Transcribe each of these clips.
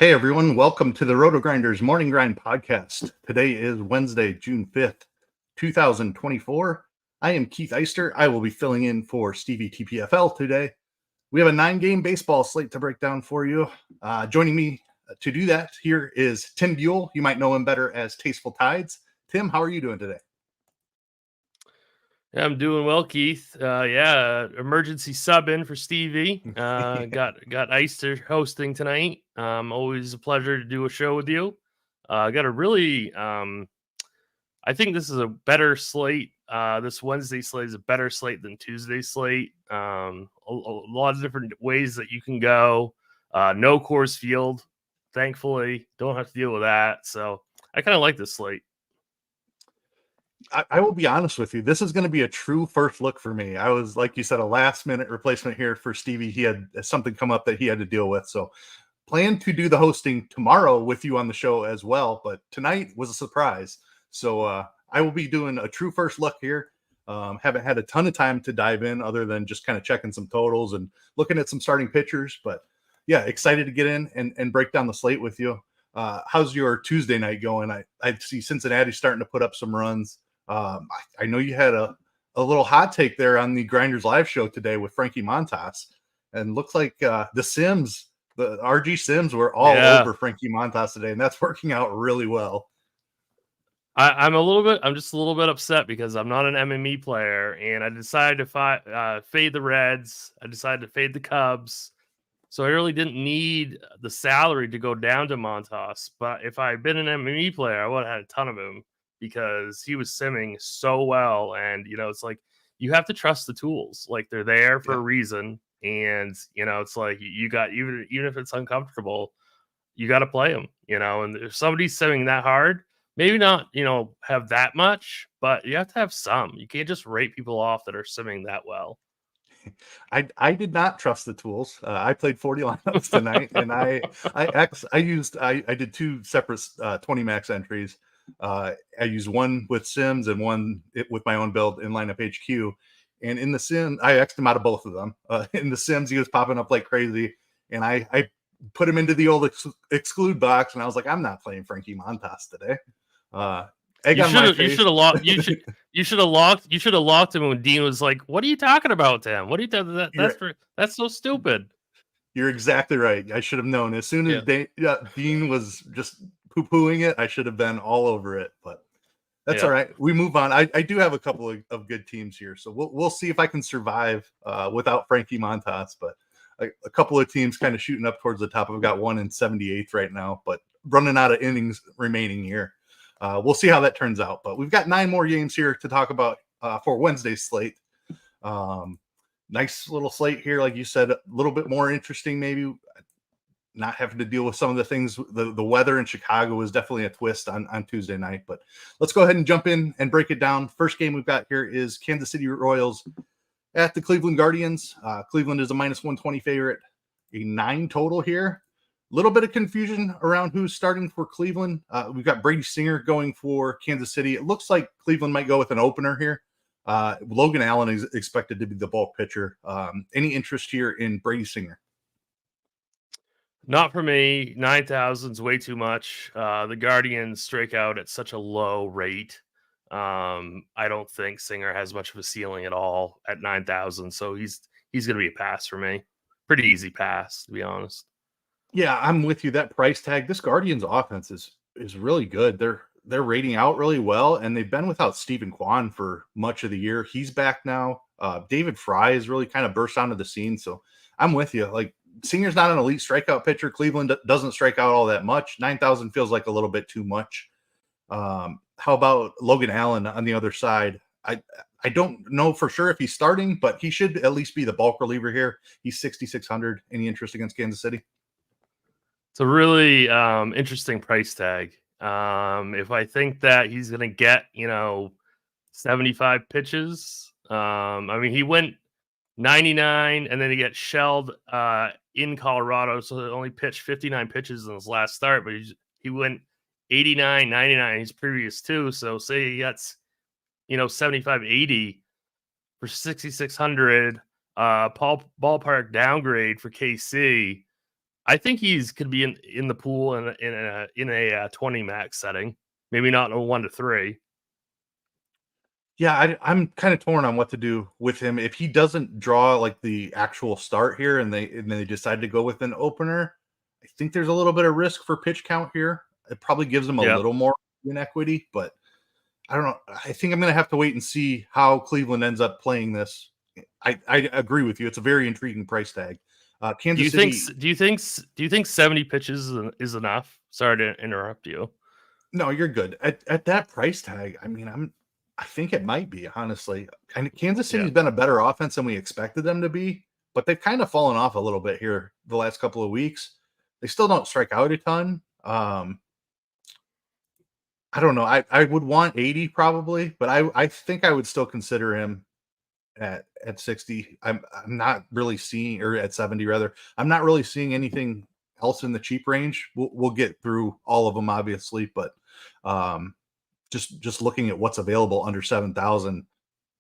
Hey everyone, welcome to the RotoGrinders Morning Grind podcast. Today is Wednesday, June 5th, 2024. I am Keith Eister. I will be filling in for Stevie TPFL today. We have a 9-game baseball slate to break down for you. Joining me to do that here is Tim Buell. You might know him better as TastefulTides. Tim, how are you doing today? Yeah, I'm doing well, Keith. Emergency sub in for Stevie. Got Eister hosting tonight. Always a pleasure to do a show with you. Got a really, I think this is a better slate. This Wednesday slate is a better slate than Tuesday slate. A lot of different ways that you can go. No Coors Field, thankfully. Don't have to deal with that. So I kind of like this slate. I will be honest with you. This is going to be a true first look for me. I was, like you said, a last-minute replacement here for Stevie. He had something come up that he had to deal with. So plan to do the hosting tomorrow with you on the show as well. But tonight was a surprise. So I will be doing a true first look here. Haven't had a ton of time to dive in other than just kind of checking some totals and looking at some starting pitchers. But yeah, excited to get in and break down the slate with you. How's your Tuesday night going? I see Cincinnati starting to put up some runs. I know you had a little hot take there on the Grinders live show today with Frankie Montas, and looks like the RG Sims were all over Frankie Montas today, and that's working out really well. I'm just a little bit upset because I'm not an MME player, and I decided to fade the Reds. I decided to fade the Cubs. So I really didn't need the salary to go down to Montas. But if I had been an MME player, I would have had a ton of him because he was simming so well. And, it's like you have to trust the tools. Like they're there for a reason. And, it's like you got, even if it's uncomfortable, you got to play them, and if somebody's simming that hard, maybe not, have that much, but you have to have some. You can't just rate people off that are simming that well. I did not trust the tools. I played 40 lineups tonight, and I did two separate 20 max entries. I used one with Sims and one with my own build in lineup HQ. And in the Sim, I X'd him out of both of them. In the Sims, he was popping up like crazy, and I put him into the old exclude box, and I was like, I'm not playing Frankie Montas today. You should have locked him when Dean was like, "What are you talking about, Tim? What are you that's so stupid." You're exactly right. I should have known as soon as Dean was just poo-pooing it. I should have been all over it, but that's all right. We move on. I do have a couple of good teams here, so we'll see if I can survive without Frankie Montas. But a couple of teams kind of shooting up towards the top. I've got one in 78th right now, but running out of innings remaining here. We'll see how that turns out. But we've got 9 more games here to talk about for Wednesday's slate. Nice little slate here, like you said, a little bit more interesting, maybe not having to deal with some of the things. The weather in Chicago is definitely a twist on Tuesday night, but let's go ahead and jump in and break it down. First game we've got here is Kansas City Royals at the Cleveland Guardians. Cleveland is a -120 favorite, a 9 total here. A little bit of confusion around who's starting for Cleveland. We've got Brady Singer going for Kansas City. It looks like Cleveland might go with an opener here. Logan Allen is expected to be the bulk pitcher. Any interest here in Brady Singer? Not for me. 9,000 is way too much. The Guardians strike out at such a low rate. I don't think Singer has much of a ceiling at all at 9,000. So he's going to be a pass for me. Pretty easy pass, to be honest. Yeah, I'm with you. That price tag, this Guardians offense is really good. They're rating out really well, and they've been without Stephen Kwan for much of the year. He's back now. David Fry has really kind of burst onto the scene. So I'm with you. Like, Singer's not an elite strikeout pitcher. Cleveland doesn't strike out all that much. 9,000 feels like a little bit too much. How about Logan Allen on the other side? I don't know for sure if he's starting, but he should at least be the bulk reliever here. He's 6,600. Any interest against Kansas City? It's a really interesting price tag. If I think that he's going to get, 75 pitches, he went 99 and then he got shelled in Colorado. So he only pitched 59 pitches in his last start, but he went 89, 99 his previous 2. So say he gets, 75, 80 for 6,600, ballpark downgrade for KC. I think could be in the pool in a 20 max setting, maybe not in a 1 to 3. Yeah, I'm kind of torn on what to do with him. If he doesn't draw like the actual start here and they decide to go with an opener, I think there's a little bit of risk for pitch count here. It probably gives him a Yep. little more in equity, but I don't know. I think I'm going to have to wait and see how Cleveland ends up playing this. I agree with you. It's a very intriguing price tag. Kansas City. Do you think 70 pitches is enough? Sorry to interrupt you. No, you're good. At that price tag, I mean, I think it might be, honestly. And Kansas City's been a better offense than we expected them to be, but they've kind of fallen off a little bit here the last couple of weeks. They still don't strike out a ton. I don't know. I would want 80 probably, but I think I would still consider him at 60. I'm not really seeing, or at 70 rather. I'm not really seeing anything else in the cheap range. We'll get through all of them obviously, but just looking at what's available under 7,000,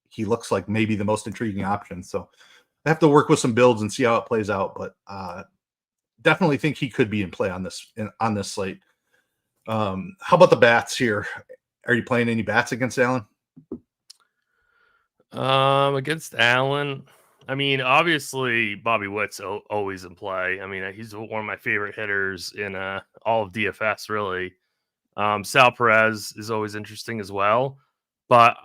he looks like maybe the most intriguing option. So I have to work with some builds and see how it plays out, but definitely think he could be in play on this slate. How about the bats here? Are you playing any bats against Allen? Against Allen, I mean, obviously Bobby Witt's always in play. I mean, he's one of my favorite hitters in all of DFS, really. Sal Perez is always interesting as well, but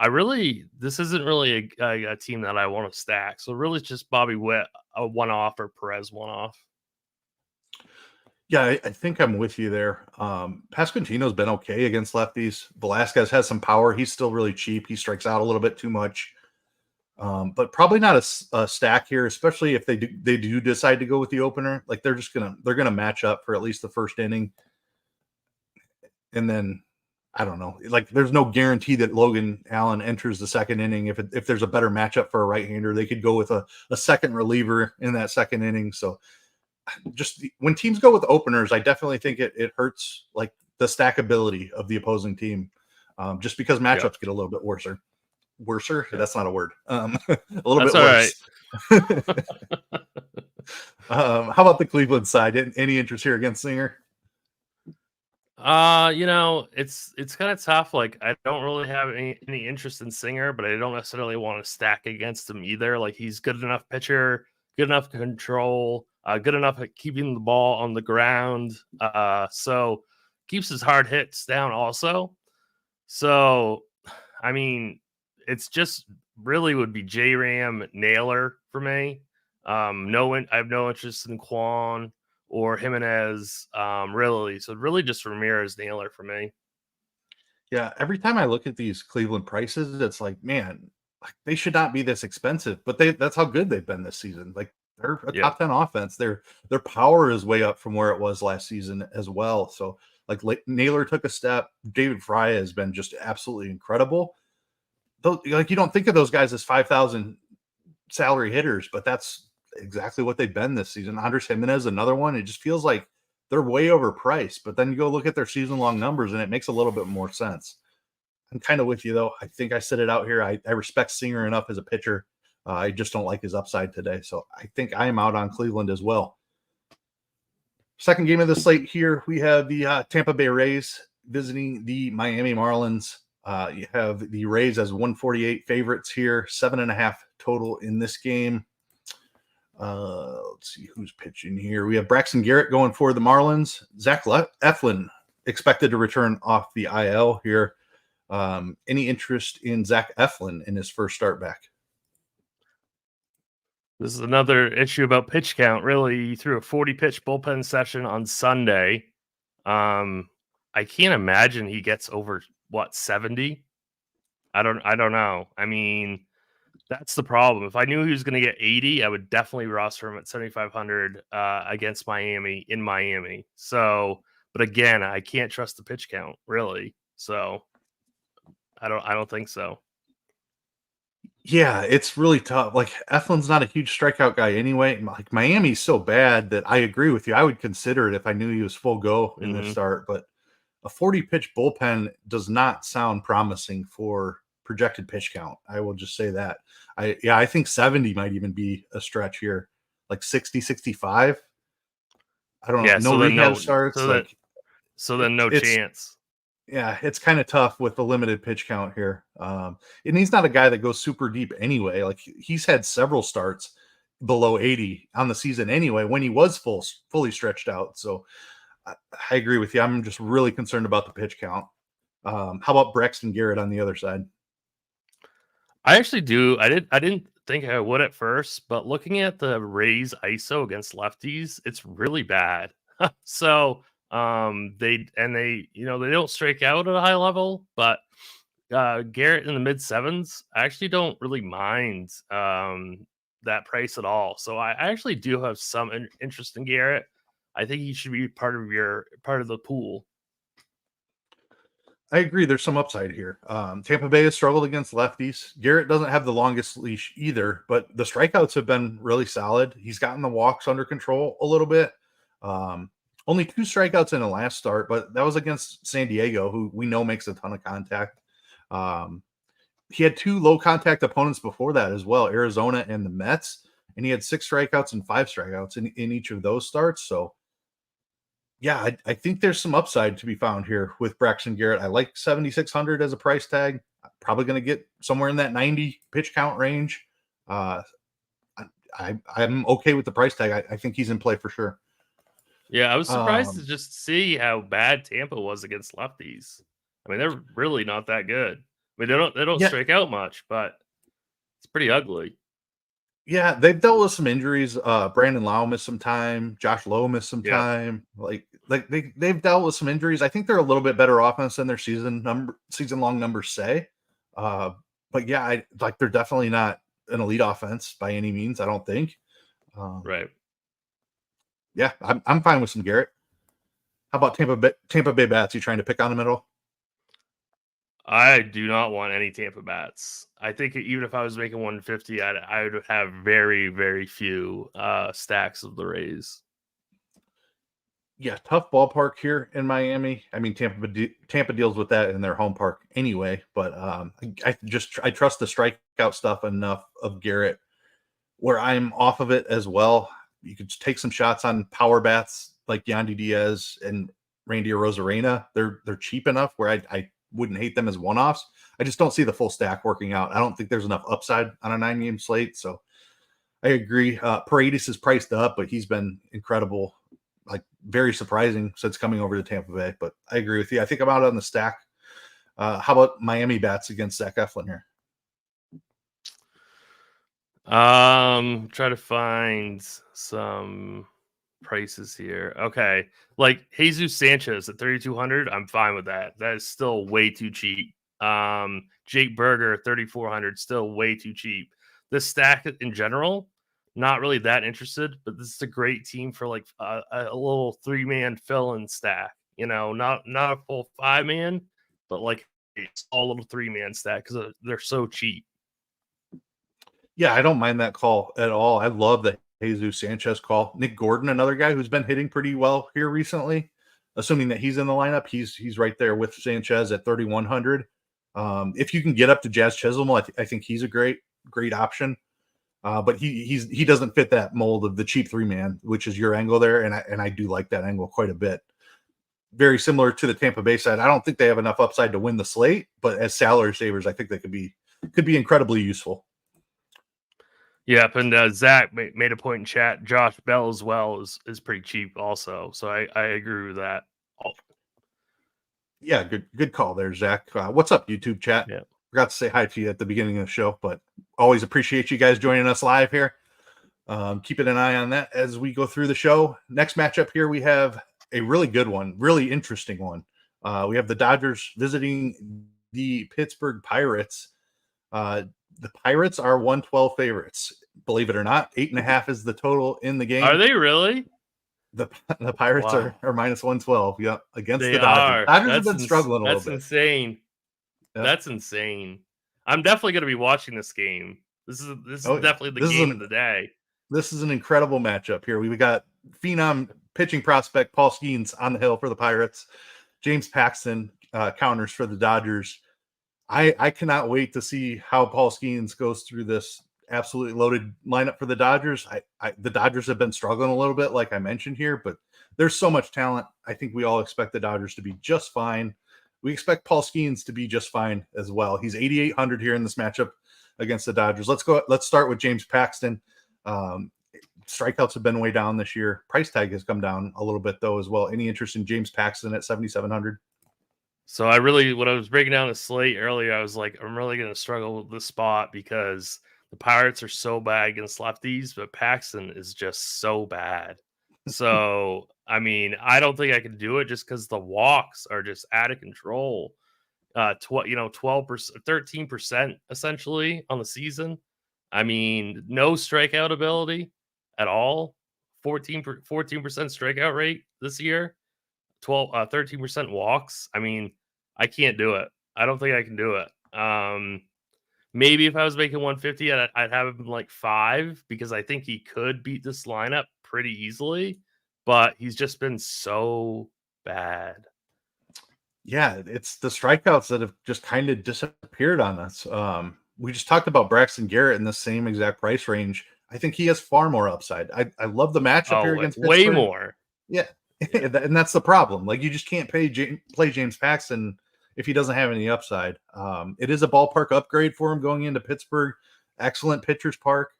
this isn't really a team that I want to stack. So really, it's just Bobby Witt a one-off or Perez one-off. Yeah, I think I'm with you there. Pasquantino's been okay against lefties. Velasquez has some power. He's still really cheap. He strikes out a little bit too much. But probably not a stack here, especially if they do decide to go with the opener. Like they're gonna match up for at least the first inning, and then I don't know. Like there's no guarantee that Logan Allen enters the second inning. If there's a better matchup for a right-hander, they could go with a second reliever in that second inning. So just when teams go with openers, I definitely think it hurts like the stackability of the opposing team, just because matchups get a little bit worser. That's not a word. A little bit worse. Right. How about the Cleveland side? Any interest here against Singer? It's kind of tough. Like I don't really have any interest in Singer, but I don't necessarily want to stack against him either. Like he's good enough pitcher, good enough control, good enough at keeping the ball on the ground. So keeps his hard hits down also. So, I mean, it's just really would be J-Ram Naylor for me. I have no interest in Quan or Jimenez, really. So really just Ramirez Naylor for me. Yeah, every time I look at these Cleveland prices, it's like, man, like they should not be this expensive, but that's how good they've been this season. Like they're a top 10 offense. Their power is way up from where it was last season as well. So like Naylor took a step. David Fry has been just absolutely incredible. Though, like you don't think of those guys as 5,000 salary hitters, but that's exactly what they've been this season. Andres Jimenez, another one. It just feels like they're way overpriced, but then you go look at their season-long numbers and it makes a little bit more sense. I'm kind of with you though. I think I said it out here. I respect Singer enough as a pitcher. I just don't like his upside today. So I think I am out on Cleveland as well. Second game of the slate here, we have the Tampa Bay Rays visiting the Miami Marlins. You have the Rays as 148 favorites here, 7.5 total in this game. Let's see who's pitching here. We have Braxton Garrett going for the Marlins. Zach Eflin expected to return off the IL here. Any interest in Zach Eflin in his first start back? This is another issue about pitch count. Really, he threw a 40-pitch bullpen session on Sunday. I can't imagine he gets over 70. I don't know. I mean, that's the problem. If I knew he was going to get 80, I would definitely roster him at 7,500 against Miami in Miami. So, but again, I can't trust the pitch count really. So, I don't think so. Yeah, it's really tough. Like Eflin's not a huge strikeout guy anyway. Like Miami's so bad that I agree with you. I would consider it if I knew he was full go in this start, but a 40-pitch bullpen does not sound promising for projected pitch count. I will just say that. I think 70 might even be a stretch here, like 60, 65. I don't know. Yeah. No So then rehab no. starts. So that. Like So then no it's chance. yeah, it's kind of tough with the limited pitch count here. And he's not a guy that goes super deep anyway. Like he's had several starts below 80 on the season anyway when he was fully stretched out. So I agree with you. I'm just really concerned about the pitch count. How about Braxton Garrett on the other side? I actually do. I didn't think I would at first, but looking at the Rays ISO against lefties, it's really bad. So they they don't strike out at a high level, but Garrett in the mid sevens, I actually don't really mind that price at all. So I actually do have some interest in Garrett. I think he should be part of the pool. I agree. There's some upside here. Tampa Bay has struggled against lefties. Garrett doesn't have the longest leash either, but the strikeouts have been really solid. He's gotten the walks under control a little bit. Only 2 strikeouts in the last start, but that was against San Diego, who we know makes a ton of contact. He had 2 low contact opponents before that as well, Arizona and the Mets, and he had 6 strikeouts and 5 strikeouts in each of those starts. So yeah, I think there's some upside to be found here with Braxton Garrett. I like 7,600 as a price tag. I'm probably going to get somewhere in that 90 pitch count range. Uh, I'm okay with the price tag. I think he's in play for sure. Yeah, I was surprised to Um, just see how bad Tampa was against lefties. I mean, they're really not that good. I mean, they don't yeah, strike out much, but it's pretty ugly. yeah, they've dealt with some injuries. Brandon Lau missed some time. Josh Lowe missed some Yeah. time. Like they've dealt with some injuries. I think they're a little bit better offense than their season long numbers say. Uh, but yeah, they're definitely not an elite offense by any means. I don't think. Um, Right. yeah, I'm fine with some Garrett. How about Tampa Bay bats? You trying to pick on them at all? I do not want any Tampa bats. I think even if I was making 150, I would have very, very few stacks of the Rays. Yeah, tough ballpark here in Miami. I mean, Tampa deals with that in their home park anyway. But I trust the strikeout stuff enough of Garrett where I'm off of it as well. You could take some shots on power bats like Yandy Diaz and Randy Rosarena. They're cheap enough where I wouldn't hate them as one offs. I just don't see the full stack working out. I don't think there's enough upside on a 9-game slate. So I agree. Paredes is priced up, but he's been incredible, like very surprising since coming over to Tampa Bay. But I agree with you. I think I'm out on the stack. How about Miami bats against Zach Eflin here? Try to find some prices here. Okay. Like Jesus Sanchez at 3,200, I'm fine with that. That is still way too cheap. Jake Berger 3,400, still way too cheap. This stack in general, not really that interested, but this is a great team for like a little 3-man fill-in stack. Not a full 5-man, but like a small little 3-man stack because they're so cheap. Yeah, I don't mind that call at all. I love the Jesus Sanchez call. Nick Gordon, another guy who's been hitting pretty well here recently. Assuming that he's in the lineup, he's right there with Sanchez at 3,100. If you can get up to Jazz Chisholm, I think he's a great option. But he doesn't fit that mold of the cheap 3-man, which is your angle there, and I do like that angle quite a bit. Very similar to the Tampa Bay side. I don't think they have enough upside to win the slate, but as salary savers, I think they could be incredibly useful. Yep, and Zach made a point in chat. Josh Bell as well is pretty cheap also, so I agree with that. Yeah, good call there, Zach. What's up, YouTube chat? Yeah. Forgot to say hi to you at the beginning of the show, but always appreciate you guys joining us live here. Keeping an eye on that as we go through the show. Next matchup here, we have a really good one, really interesting one. We have the Dodgers visiting the Pittsburgh Pirates. The Pirates are 112 favorites. Believe it or not, 8.5 is the total in the game. Are they really? The Pirates Wow. are minus 112. Yeah, against They the Dodgers. are. Dodgers have been struggling a little That's bit. insane. Yep. That's insane. I'm definitely going to be watching this game. This is definitely the game of the day. This is an incredible matchup here. We got phenom pitching prospect Paul Skeens on the hill for the Pirates. James Paxton counters for the Dodgers. I cannot wait to see how Paul Skeens goes through this absolutely loaded lineup for the Dodgers. The Dodgers have been struggling a little bit, like I mentioned here, but there's so much talent. I think we all expect the Dodgers to be just fine. We expect Paul Skeens to be just fine as well. He's 8,800 here in this matchup against the Dodgers. Let's start with James Paxton. Strikeouts have been way down this year. Price tag has come down a little bit though as well. Any interest in James Paxton at 7,700? So when I was breaking down the slate earlier, I was like, I'm really going to struggle with this spot because the Pirates are so bad against lefties, but Paxton is just so bad. So, I mean, I don't think I can do it just because the walks are just out of control. 12%, 13% essentially on the season. I mean, no strikeout ability at all. 14% strikeout rate this year. 13% walks. I mean, I can't do it. I don't think I can do it. Maybe if I was making 150, I'd have him like 5 because I think he could beat this lineup pretty easily, but he's just been so bad. Yeah, it's the strikeouts that have just kind of disappeared on us. We just talked about Braxton Garrett in the same exact price range. I think he has far more upside. I love the matchup here against way Pittsburgh. more. Yeah. And that's the problem. Like, you just can't play James Paxton if he doesn't have any upside. It is a ballpark upgrade for him going into Pittsburgh. Excellent pitcher's park.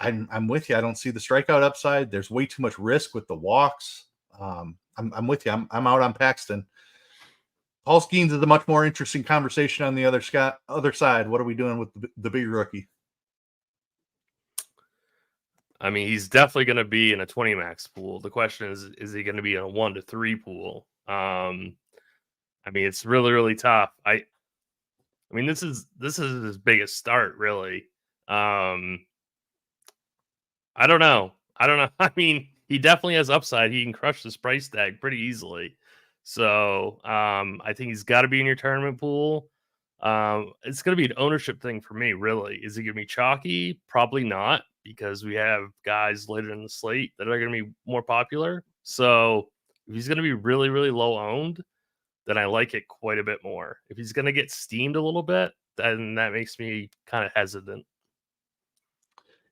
I'm with you. I don't see the strikeout upside. There's way too much risk with the walks. I'm with you. I'm out on Paxton. Paul Skeens is a much more interesting conversation on the other side. What are we doing with the big rookie? I mean, he's definitely going to be in a 20 max pool. The question is he going to be in a 1 to 3 pool? I mean, it's really, really tough. I mean, this is his biggest start, really. I don't know. I mean, he definitely has upside. He can crush this price tag pretty easily. So I think he's got to be in your tournament pool. It's going to be an ownership thing for me, really. Is he going to be chalky? Probably not, because we have guys later in the slate that are going to be more popular. So if he's going to be really, really low owned, then I like it quite a bit more. If he's going to get steamed a little bit, then that makes me kind of hesitant.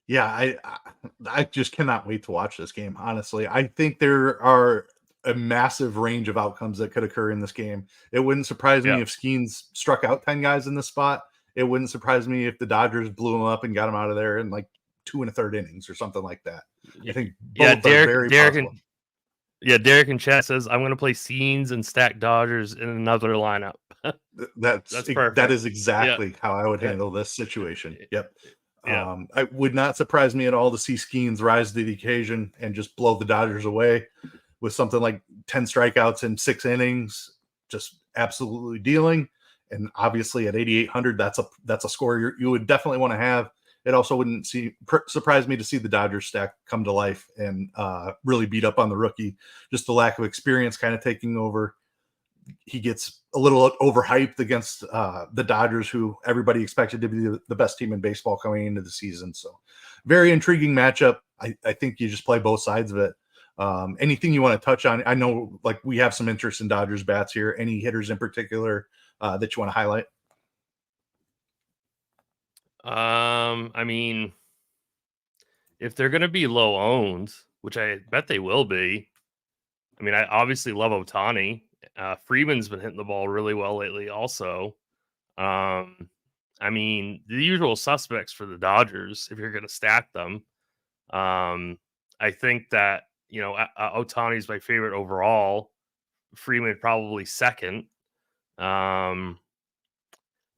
Yeah, I just cannot wait to watch this game. Honestly, I think there are a massive range of outcomes that could occur in this game. It wouldn't surprise me if Skeens struck out 10 guys in the spot. It wouldn't surprise me if the Dodgers blew him up and got him out of there in like 2 1/3 innings or something like that. I think both are very possible. Derek in chat says, I'm going to play Scenes and stack Dodgers in another lineup. That's perfect. That is exactly how I would handle this situation. Yep. Yeah. I would not surprise me at all to see Skeens rise to the occasion and just blow the Dodgers away with something like 10 strikeouts in 6 innings, just absolutely dealing. And obviously at 8,800, that's a score you would definitely want to have. It also wouldn't surprise me to see the Dodgers stack come to life and really beat up on the rookie. Just the lack of experience kind of taking over. He gets a little overhyped against the Dodgers, who everybody expected to be the best team in baseball coming into the season. So very intriguing matchup. I think you just play both sides of it. Anything you want to touch on? I know like we have some interest in Dodgers bats here. Any hitters in particular that you want to highlight? I mean, if they're going to be low owned, which I bet they will be, I mean, I obviously love Ohtani. Freeman's been hitting the ball really well lately also. I mean, the usual suspects for the Dodgers, if you're going to stack them. I think that, Ohtani is my favorite overall. Freeman probably second.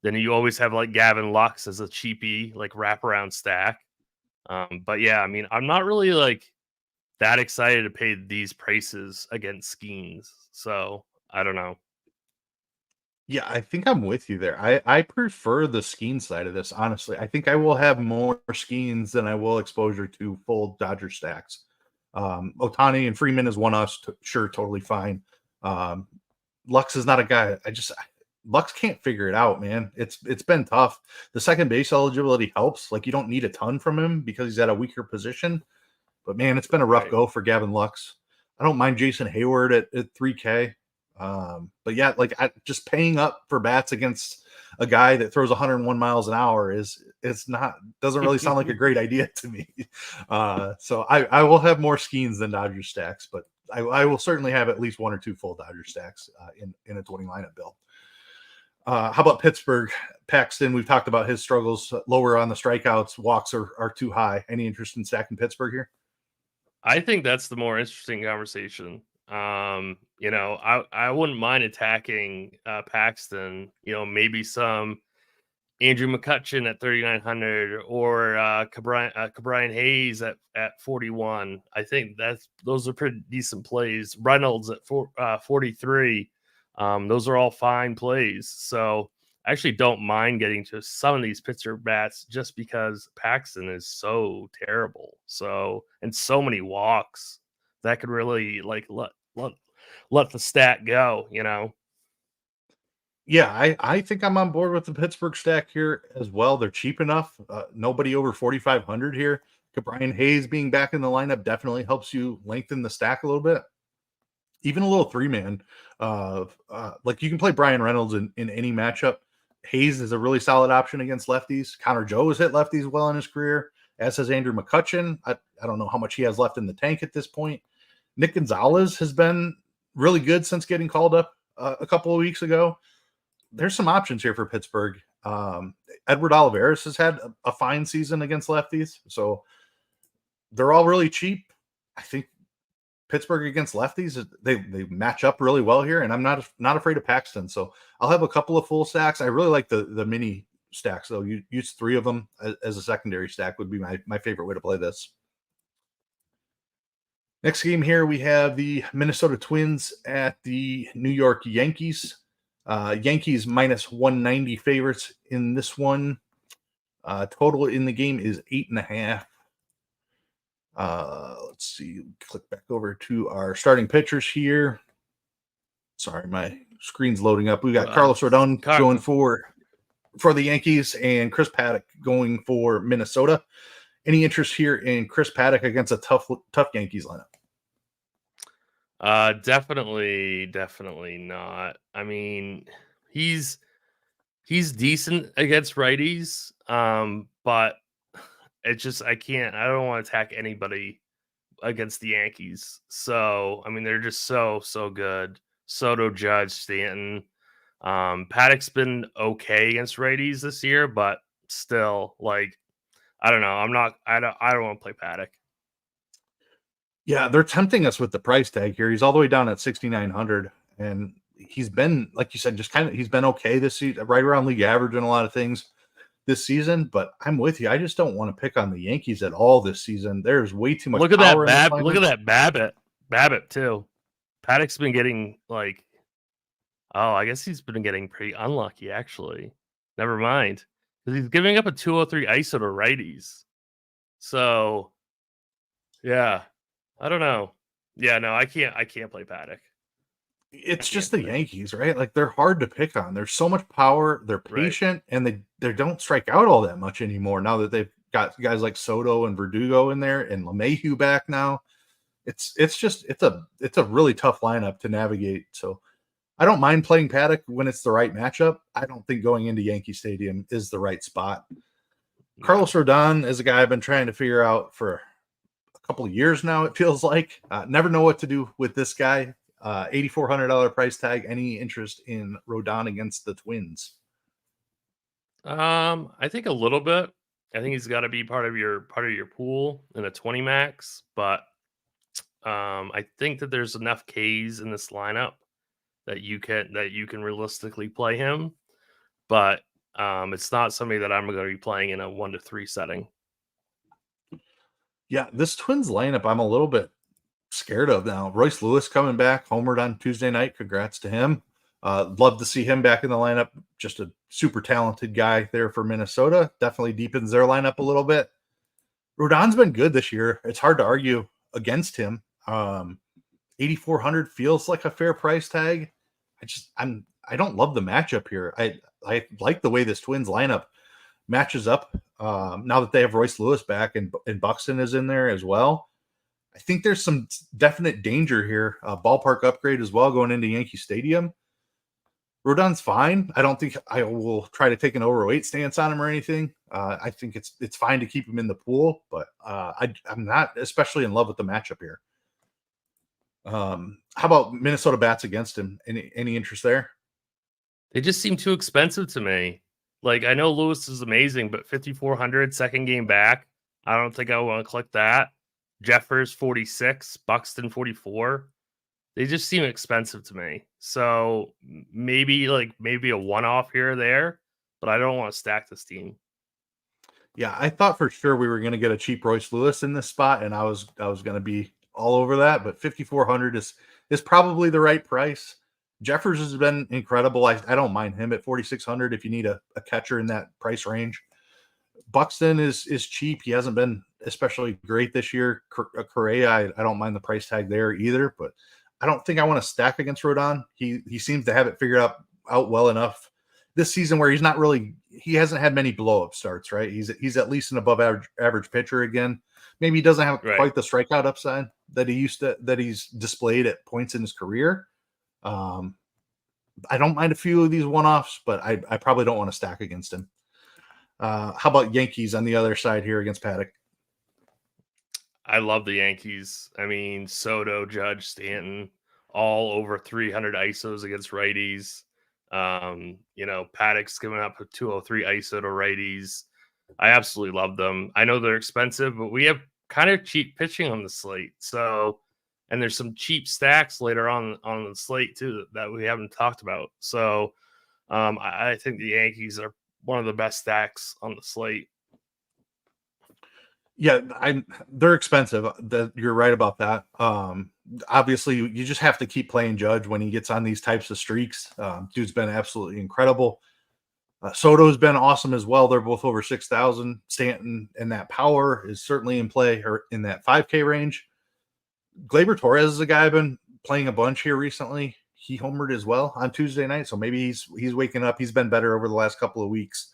Then you always have like Gavin Lux as a cheapie, like wraparound stack. But yeah, I mean, I'm not really like that excited to pay these prices against Skeens. So I don't know. Yeah, I think I'm with you there. I prefer the Skeens side of this, honestly. I think I will have more Skeens than I will exposure to full Dodger stacks. Ohtani and Freeman is sure, totally fine. Lux is not a guy. Lux can't figure it out, man. It's been tough. The second base eligibility helps. Like, you don't need a ton from him because he's at a weaker position. But man, it's been a rough go for Gavin Lux. I don't mind Jason Hayward at 3K. But yeah, like just paying up for bats against a guy that throws 101 miles an hour doesn't really sound like a great idea to me. So I will have more Skeens than Dodger stacks, but I will certainly have at least one or two full Dodger stacks in a 20 lineup build. How about Pittsburgh? Paxton, we've talked about his struggles, lower on the strikeouts, walks are too high. Any interest in stacking Pittsburgh here? I think that's the more interesting conversation. I wouldn't mind attacking Paxton, maybe some Andrew McCutchen at 3,900 or Cabrian Hayes at 41. I think those are pretty decent plays. Reynolds at 43. Those are all fine plays. So I actually don't mind getting to some of these Pittsburgh bats just because Paxton is so terrible. And so many walks that could really let the stat go, Yeah, I think I'm on board with the Pittsburgh stack here as well. They're cheap enough. Nobody over 4,500 here. Brian Hayes being back in the lineup definitely helps you lengthen the stack a little bit. Even a little 3-man. Like you can play Brian Reynolds in any matchup. Hayes is a really solid option against lefties. Connor Joe has hit lefties well in his career, as has Andrew McCutchen. I don't know how much he has left in the tank at this point. Nick Gonzalez has been really good since getting called up a couple of weeks ago. There's some options here for Pittsburgh. Edward Olivares has had a fine season against lefties, so they're all really cheap. I think Pittsburgh against lefties, they match up really well here, and I'm not afraid of Paxton. So I'll have a couple of full stacks. I really like the mini stacks, though. You use 3 of them as a secondary stack would be my favorite way to play this. Next game here, we have the Minnesota Twins at the New York Yankees. Yankees minus 190 favorites in this one. Total in the game is 8.5. Let's see. Click back over to our starting pitchers here. Sorry, my screen's loading up. We got Carlos Rodon going for the Yankees and Chris Paddock going for Minnesota. Any interest here in Chris Paddock against a tough Yankees lineup? Definitely not. I mean, he's decent against righties, but it's just I don't want to attack anybody against the Yankees. So I mean, they're just so good. Soto, Judge, Stanton. Paddock's been okay against righties this year, but still, I don't know. I don't want to play Paddock. Yeah, they're tempting us with the price tag here. He's all the way down at 6,900, and he's been, like you said, he's been okay this season, right around league average in a lot of things this season. But I'm with you. I just don't want to pick on the Yankees at all this season. There's way too much. Look at that Babbitt too. Paddock's been getting I guess he's been getting pretty unlucky actually. Never mind, because he's giving up a 203 ISO to righties. So, yeah. I don't know. Yeah, no, I can't play Paddock. It's just the Yankees, right? Like they're hard to pick on. There's so much power. They're patient, right. And they don't strike out all that much anymore. Now that they've got guys like Soto and Verdugo in there and LeMahieu back now, it's a really tough lineup to navigate. So I don't mind playing Paddock when it's the right matchup. I don't think going into Yankee Stadium is the right spot. Yeah. Carlos Rodon is a guy I've been trying to figure out for couple of years now, it feels like. Never know what to do with this guy. $8,400 price tag. Any interest in Rodon against the Twins? I think a little bit. I think he's got to be part of your pool in a 20 max, but I think that there's enough Ks in this lineup that you can realistically play him, but it's not somebody that I'm going to be playing in a 1-3 setting. Yeah, this Twins lineup, I'm a little bit scared of now. Royce Lewis coming back, homered on Tuesday night. Congrats to him. Love to see him back in the lineup. Just a super talented guy there for Minnesota. Definitely deepens their lineup a little bit. Rodon's been good this year. It's hard to argue against him. 8,400 feels like a fair price tag. I don't love the matchup here. I like the way this Twins lineup matches up now that they have Royce Lewis back and Buxton is in there as well. I think there's some definite danger here. Ballpark upgrade as well going into Yankee Stadium. Rodon's fine. I don't think I will try to take an overweight stance on him or anything. I think it's fine to keep him in the pool, but I'm not especially in love with the matchup here. How about Minnesota bats against him? Any interest there? They just seem too expensive to me. Like, I know Lewis is amazing, but 5,400 second game back. I don't think I want to click that. Jeffers 46, Buxton 44. They just seem expensive to me. So maybe a one-off here or there, but I don't want to stack this team. Yeah, I thought for sure we were going to get a cheap Royce Lewis in this spot, and I was going to be all over that. But 5,400 is probably the right price. Jeffers has been incredible. I don't mind him at 4,600 if you need a catcher in that price range. Buxton is cheap. He hasn't been especially great this year. Correa, I don't mind the price tag there either, but I don't think I want to stack against Rodon. He seems to have it figured out well enough this season where he hasn't had many blow up starts, right? He's at least an above average pitcher again. Maybe he doesn't have quite the strikeout upside that he's displayed at points in his career. I don't mind a few of these one-offs, but I probably don't want to stack against him. How about Yankees on the other side here against Paddock? I love the Yankees. I mean, Soto, Judge, Stanton, all over 300 ISOs against righties. Paddock's giving up a 203 ISO to righties. I absolutely love them. I know they're expensive, but we have kind of cheap pitching on the slate. So, and there's some cheap stacks later on the slate too that we haven't talked about. So, I think the Yankees are one of the best stacks on the slate. Yeah, they're expensive. You're right about that. Obviously, you just have to keep playing Judge when he gets on these types of streaks. Dude's been absolutely incredible. Soto's been awesome as well. They're both over 6,000. Stanton and that power is certainly in play or in that 5K range. Gleyber Torres is a guy I've been playing a bunch here recently. He homered as well on Tuesday night, so maybe he's waking up. He's been better over the last couple of weeks.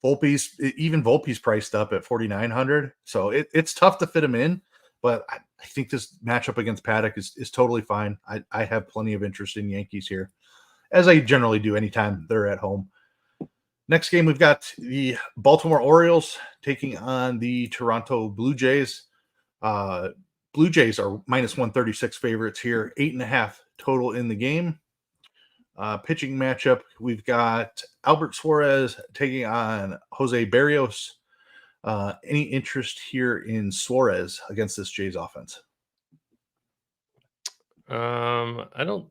Volpe's priced up at 4,900, so it's tough to fit him in. But I think this matchup against Paddock is totally fine. I have plenty of interest in Yankees here, as I generally do anytime they're at home. Next game, we've got the Baltimore Orioles taking on the Toronto Blue Jays. Blue Jays are minus 136 favorites here, 8.5 total in the game. Pitching matchup, we've got Albert Suarez taking on Jose Berrios. Any interest here in Suarez against this Jays offense? I don't.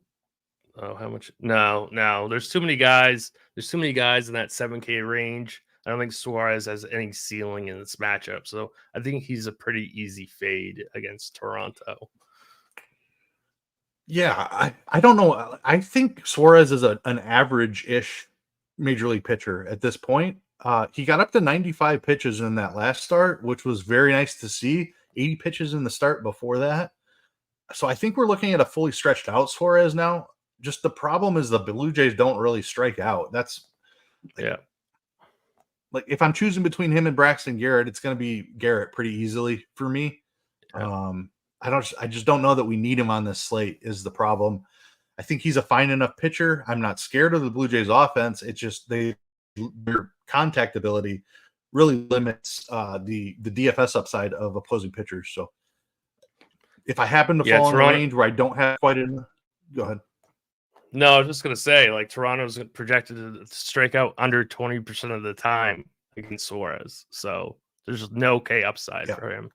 Oh, how much? No. There's too many guys. There's too many guys in that 7K range. I don't think Suarez has any ceiling in this matchup. So I think he's a pretty easy fade against Toronto. Yeah, I don't know. I think Suarez is an average-ish major league pitcher at this point. He got up to 95 pitches in that last start, which was very nice to see. 80 pitches in the start before that. So I think we're looking at a fully stretched out Suarez now. Just the problem is the Blue Jays don't really strike out. That's like if I'm choosing between him and Braxton Garrett, it's going to be Garrett pretty easily for me. Yeah. I just don't know that we need him on this slate is the problem. I think he's a fine enough pitcher. I'm not scared of the Blue Jays offense. It's just their contact ability really limits the DFS upside of opposing pitchers. So if I happen to fall in a range where I don't have quite enough, go ahead. No, I was just going to say, like, Toronto's projected to strike out under 20% of the time against Suarez. So there's no K upside for him.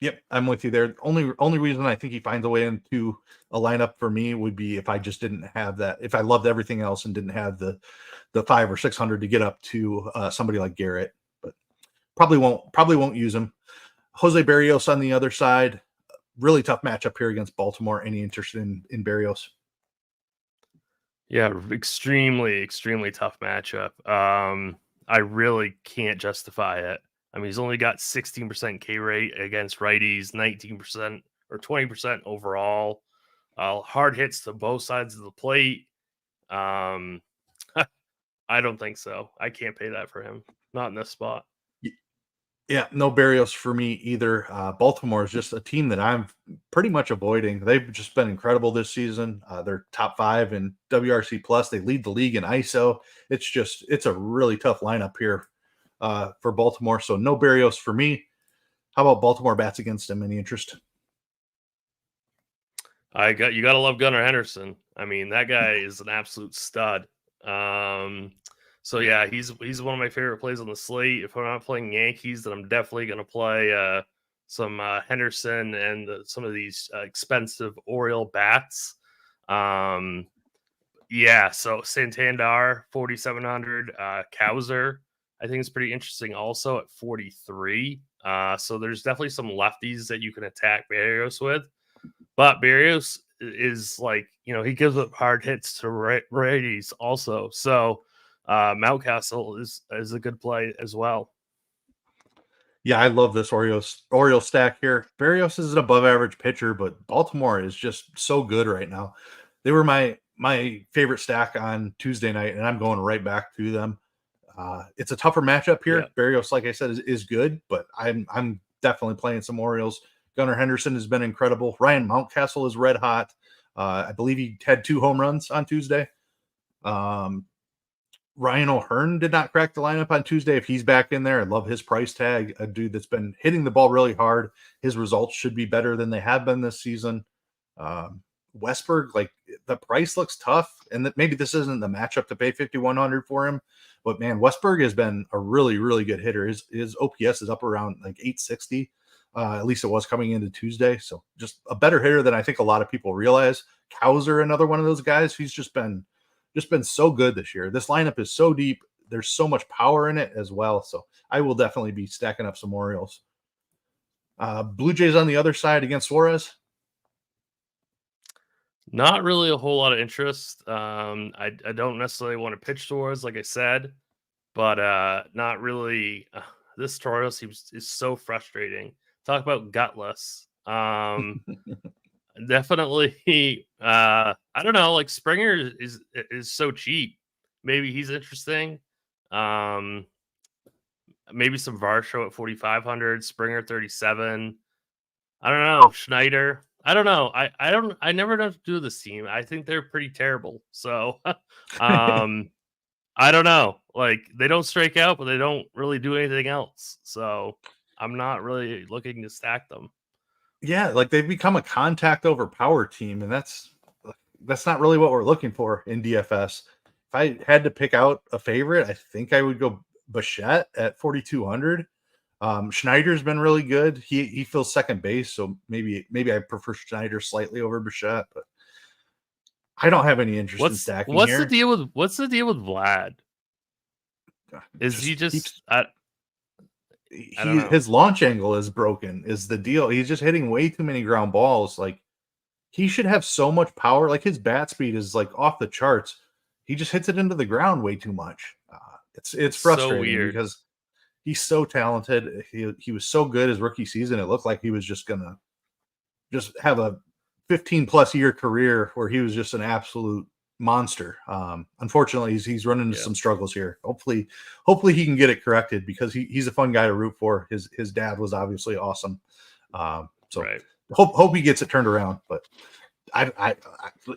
Yep, I'm with you there. Only reason I think he finds a way into a lineup for me would be if I just didn't have that. If I loved everything else and didn't have the 500 or 600 to get up to somebody like Garrett, but probably won't use him. Jose Berrios on the other side, really tough matchup here against Baltimore. Any interest in Berrios? Yeah, extremely tough matchup. I really can't justify it. I mean, he's only got 16% K rate against righties, 19% or 20% overall. Hard hits to both sides of the plate. I don't think so. I can't pay that for him. Not in this spot. Yeah, no Barrios for me either. Baltimore is just a team that I'm pretty much avoiding. They've just been incredible this season. They're top 5 in WRC plus. They lead the league in ISO. It's a really tough lineup here for Baltimore. So no Barrios for me. How about Baltimore bats against him? Any interest? You gotta love Gunnar Henderson. I mean, that guy is an absolute stud. So yeah, he's one of my favorite plays on the slate. If I'm not playing Yankees, then I'm definitely gonna play some Henderson and some of these expensive Oriole bats. Yeah, so Santander 4,700, Cowser I think is pretty interesting also at 43. So there's definitely some lefties that you can attack Barrios with. But Barrios is like, he gives up hard hits to righties also. So Mountcastle is a good play as well. Yeah, I love this Orioles stack here. Barrios is an above average pitcher, but Baltimore is just so good right now. They were my favorite stack on Tuesday night, and I'm going right back to them. It's a tougher matchup here. Yeah. Barrios, like I said, is good, but I'm definitely playing some Orioles. Gunnar Henderson has been incredible. Ryan Mountcastle is red hot. I believe he had 2 home runs on Tuesday. Ryan O'Hearn did not crack the lineup on Tuesday. If he's back in there, I love his price tag. A dude that's been hitting the ball really hard. His results should be better than they have been this season. Westberg, like the price looks tough, and that maybe this isn't the matchup to pay 5,100 for him. But man, Westberg has been a really, really good hitter. His OPS is up around like 860. At least it was coming into Tuesday. So just a better hitter than I think a lot of people realize. Cowser, another one of those guys. He's just been so good this year. This lineup is so deep. There's so much power in it as well. So I will definitely be stacking up some Orioles. Blue Jays on the other side against Suarez. Not really a whole lot of interest. I don't necessarily want to pitch Suarez, like I said, but not really. This Torres is so frustrating. Talk about gutless. Definitely. I don't know. Like Springer is so cheap. Maybe he's interesting. Maybe some Varsho at 4,500. Springer 37. I don't know. Schneider. I don't know. I never know to do this team. I think they're pretty terrible. So, I don't know. Like they don't strike out, but they don't really do anything else. So I'm not really looking to stack them. Yeah, like they've become a contact over power team, and that's not really what we're looking for in DFS. If I had to pick out a favorite, I think I would go Bichette at 4,200. Schneider's been really good. He fills second base, so maybe I prefer Schneider slightly over Bichette, but I don't have any interest in stacking what's here. What's the deal with Vlad? Is he just I don't know. His launch angle is broken is the deal. He's just hitting way too many ground balls. Like he should have so much power. Like his bat speed is like off the charts. He just hits it into the ground way too much. It's frustrating so weird because he's so talented. He was so good his rookie season. It looked like he was just gonna have a 15 plus year career where he was just an absolute monster. Unfortunately, he's running into some struggles here. Hopefully he can get it corrected because he's a fun guy to root for. His dad was obviously awesome. So right. hope he gets it turned around. But I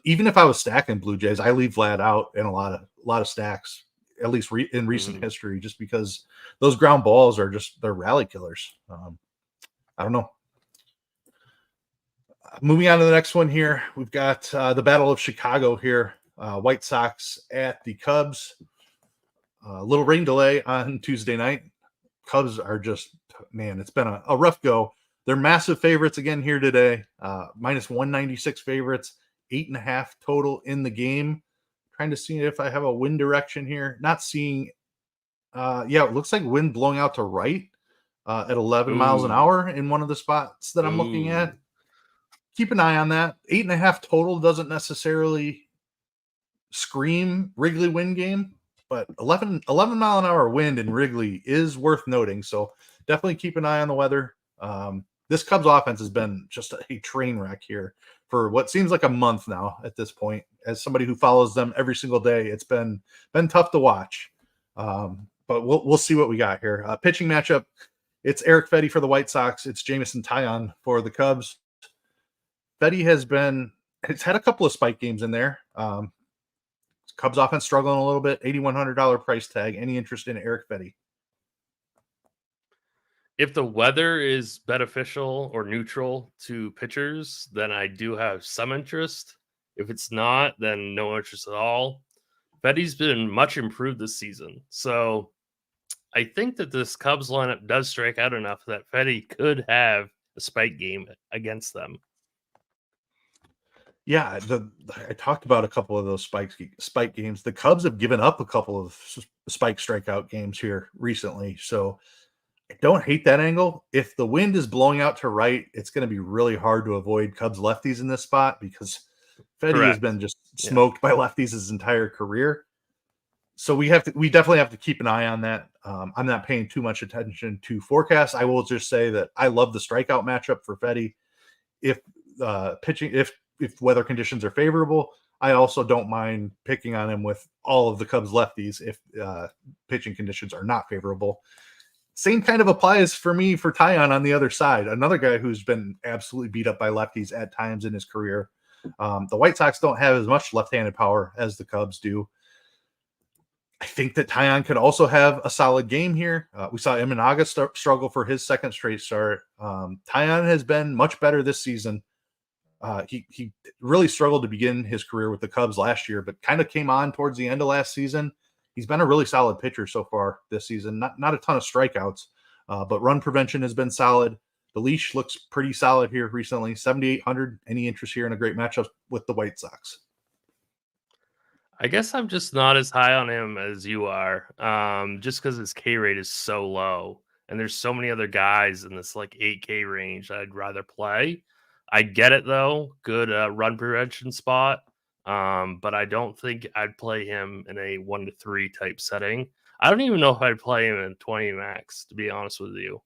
even if I was stacking Blue Jays, I leave Vlad out in a lot of stacks, at least in recent history, just because those ground balls are they're rally killers. I don't know. Moving on to the next one here, we've got the Battle of Chicago here. White Sox at the Cubs. A little rain delay on Tuesday night. Cubs are it's been a rough go. They're massive favorites again here today. Minus 196 favorites, 8.5 total in the game. Trying to see if I have a wind direction here. Not seeing. It looks like wind blowing out to right at 11 miles an hour in one of the spots that I'm looking at. Keep an eye on that. 8.5 total doesn't necessarily scream Wrigley wind game, but 11 mile an hour wind in Wrigley is worth noting. So definitely keep an eye on the weather. This Cubs offense has been just a train wreck here for what seems like a month now at this point. As somebody who follows them every single day, it's been tough to watch. But we'll see what we got here. Pitching matchup. It's Eric Fedde for the White Sox. It's Jameson Taillon for the Cubs. Fedde has had a couple of spike games in there. Cubs offense struggling a little bit. $8,100 price tag. Any interest in Eric Fedde? If the weather is beneficial or neutral to pitchers, then I do have some interest. If it's not, then no interest at all. Fedde's been much improved this season. So I think that this Cubs lineup does strike out enough that Fedde could have a spike game against them. Yeah, I talked about a couple of those spike games. The Cubs have given up a couple of spike strikeout games here recently. So I don't hate that angle. If the wind is blowing out to right, it's going to be really hard to avoid Cubs lefties in this spot because Fedde has been just smoked by lefties his entire career. So we definitely have to keep an eye on that. I'm not paying too much attention to forecasts. I will just say that I love the strikeout matchup for Fedde. If weather conditions are favorable, I also don't mind picking on him with all of the Cubs lefties if pitching conditions are not favorable. Same kind of applies for me for Taillon on the other side. Another guy who's been absolutely beat up by lefties at times in his career. The White Sox don't have as much left-handed power as the Cubs do. I think that Taillon could also have a solid game here. We saw Imanaga struggle for his second straight start. Taillon has been much better this season. He really struggled to begin his career with the Cubs last year, but kind of came on towards the end of last season. He's been a really solid pitcher so far this season. Not a ton of strikeouts, but run prevention has been solid. The leash looks pretty solid here recently. 7,800. Any interest here in a great matchup with the White Sox? I guess I'm just not as high on him as you are, just because his K rate is so low, and there's so many other guys in this like 8K range that I'd rather play. I get it though, good run prevention spot, but I don't think I'd play him in a 1-3 type setting. I don't even know if I'd play him in 20 max, to be honest with you.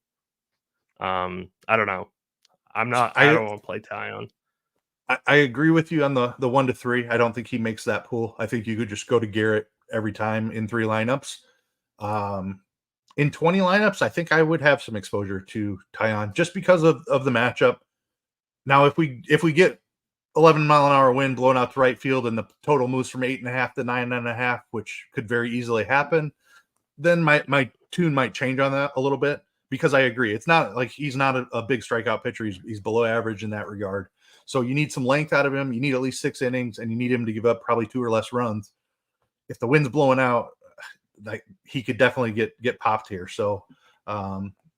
I don't know. I don't want to play Taillon. I agree with you on the 1-3. I don't think he makes that pool. I think you could just go to Garrett every time in 3 lineups. In 20 lineups, I think I would have some exposure to Taillon just because of the matchup. Now, if we get 11-mile-an-hour wind blowing out to right field and the total moves from 8.5 to 9.5, which could very easily happen, then my tune might change on that a little bit because I agree. It's not like he's not a big strikeout pitcher. He's below average in that regard. So you need some length out of him. You need at least 6 innings, and you need him to give up probably 2 or less runs. If the wind's blowing out, he could definitely get popped here. So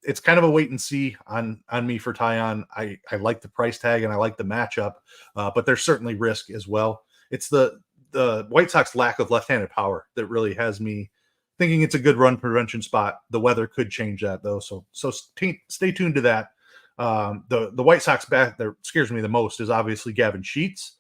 it's kind of a wait and see on me for Taillon. I like the price tag and I like the matchup, but there's certainly risk as well. It's the White Sox lack of left-handed power that really has me thinking it's a good run prevention spot. The weather could change that though, so stay tuned to that. The White Sox back that scares me the most is obviously Gavin Sheets.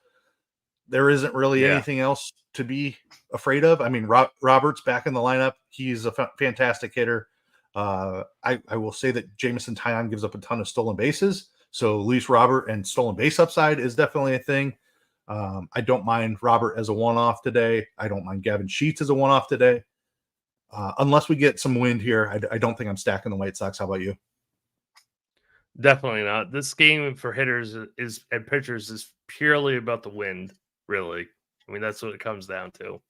There isn't really anything else to be afraid of. I mean, Robert's back in the lineup. He's a fantastic hitter. I will say that Jameson Taillon gives up a ton of stolen bases. So Luis Robert and stolen base upside is definitely a thing. I don't mind Robert as a one-off today. I don't mind Gavin Sheets as a one-off today. Unless we get some wind here, I don't think I'm stacking the White Sox. How about you? Definitely not. This game for hitters and pitchers is purely about the wind, really. I mean, that's what it comes down to.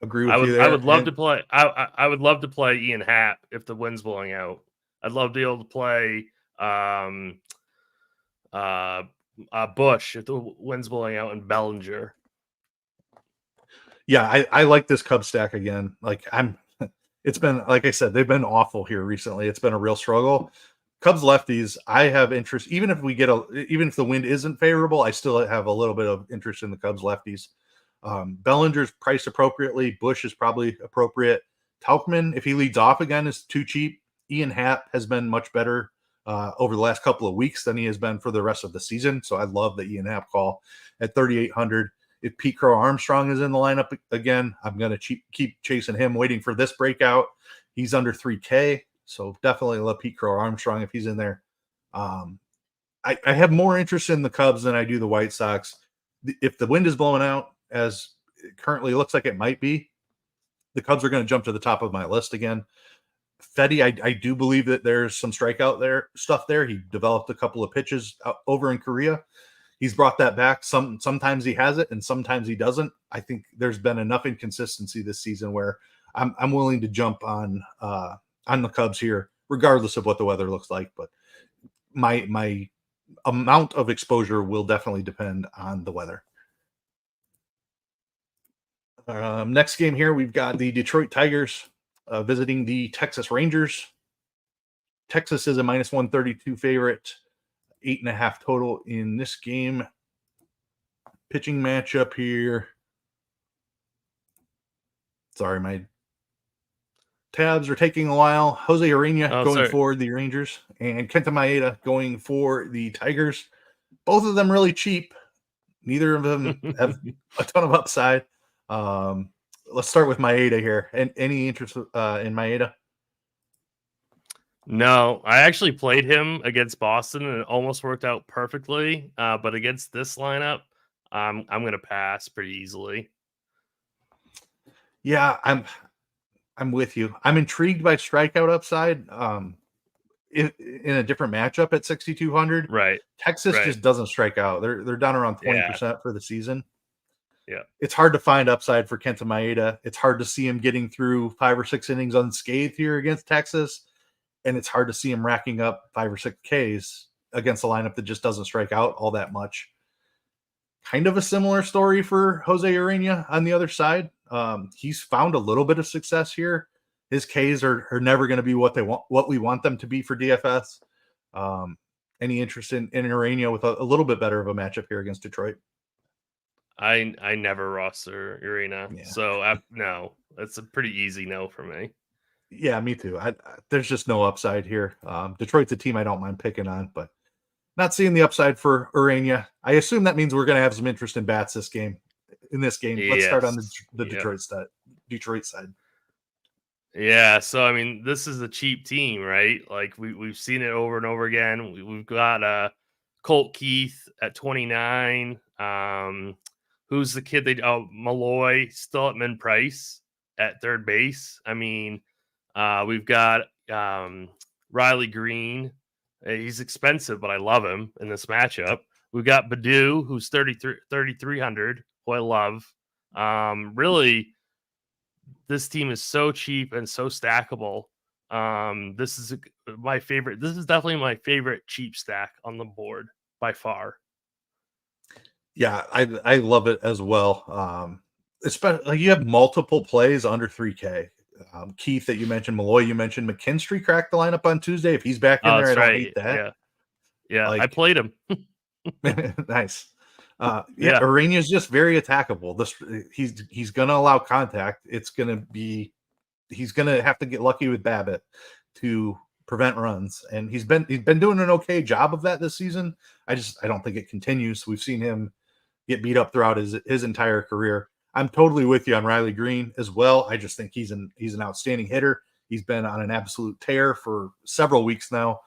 Agree with you there. I would love to play. I would love to play Ian Happ if the wind's blowing out. I'd love to be able to play Bush if the wind's blowing out, and Bellinger. Yeah, I like this Cub stack again. It's been, like I said, they've been awful here recently. It's been a real struggle. Cubs lefties, I have interest. Even if the wind isn't favorable, I still have a little bit of interest in the Cubs lefties. Bellinger's priced appropriately. Bush is probably appropriate. Tauchman, if he leads off again, is too cheap. Ian Happ has been much better over the last couple of weeks than he has been for the rest of the season. So I love the Ian Happ call at 3,800. If Pete Crow Armstrong is in the lineup again, I'm going to keep chasing him, waiting for this breakout. He's under 3K, so definitely love Pete Crow Armstrong if he's in there. I have more interest in the Cubs than I do the White Sox. If the wind is blowing out, as it currently looks like it might be, the Cubs are going to jump to the top of my list again. Fetty, I do believe that there's some strikeout stuff there. He developed a couple of pitches over in Korea. He's brought that back. Sometimes he has it, and sometimes he doesn't. I think there's been enough inconsistency this season where I'm willing to jump on the Cubs here, regardless of what the weather looks like. But my amount of exposure will definitely depend on the weather. Next game here, we've got the Detroit Tigers visiting the Texas Rangers. Texas is a minus 132 favorite, 8.5 total in this game. Pitching matchup here. Sorry, my tabs are taking a while. Jose Urena going for the Rangers and Kenta Maeda going for the Tigers. Both of them really cheap. Neither of them have a ton of upside. Let's start with Maeda here. And any interest in Maeda? No, I actually played him against Boston and it almost worked out perfectly. But against this lineup, I'm going to pass pretty easily. Yeah, I'm with you. I'm intrigued by strikeout upside. In a different matchup at 6,200, right? Texas just doesn't strike out. They're down around 20% for the season. Yeah, it's hard to find upside for Kenta Maeda. It's hard to see him getting through 5 or 6 innings unscathed here against Texas, and it's hard to see him racking up 5 or 6 Ks against a lineup that just doesn't strike out all that much. Kind of a similar story for Jose Urena on the other side. He's found a little bit of success here. His Ks are never going to be what we want them to be for DFS. Any interest in Urena with a little bit better of a matchup here against Detroit? I never roster Urena, so no, that's a pretty easy no for me. Yeah, me too. There's just no upside here. Detroit's a team I don't mind picking on, but not seeing the upside for Urena. I assume that means we're going to have some interest in bats in this game. Let's start on the Detroit side. Yeah, so I mean, this is a cheap team, right? Like we've seen it over and over again. We've got Colt Keith at 29. Who's the kid Malloy still at min price at third base. I mean, we've got Riley Green. He's expensive, but I love him in this matchup. We've got Badu, who's 3,300, who I love. Really, this team is so cheap and so stackable. This is my favorite. This is definitely my favorite cheap stack on the board by far. Yeah, I love it as well. Especially like you have multiple plays under 3K. Keith that you mentioned, Malloy you mentioned, McKinstry cracked the lineup on Tuesday. If he's back in there, I don't hate that. Yeah, I played him. Nice. Urena is just very attackable. He's gonna allow contact. He's gonna have to get lucky with Babbitt to prevent runs, and he's been doing an okay job of that this season. I don't think it continues. We've seen him get beat up throughout his entire career. I'm totally with you on Riley Green as well. I just think he's an outstanding hitter. He's been on an absolute tear for several weeks now.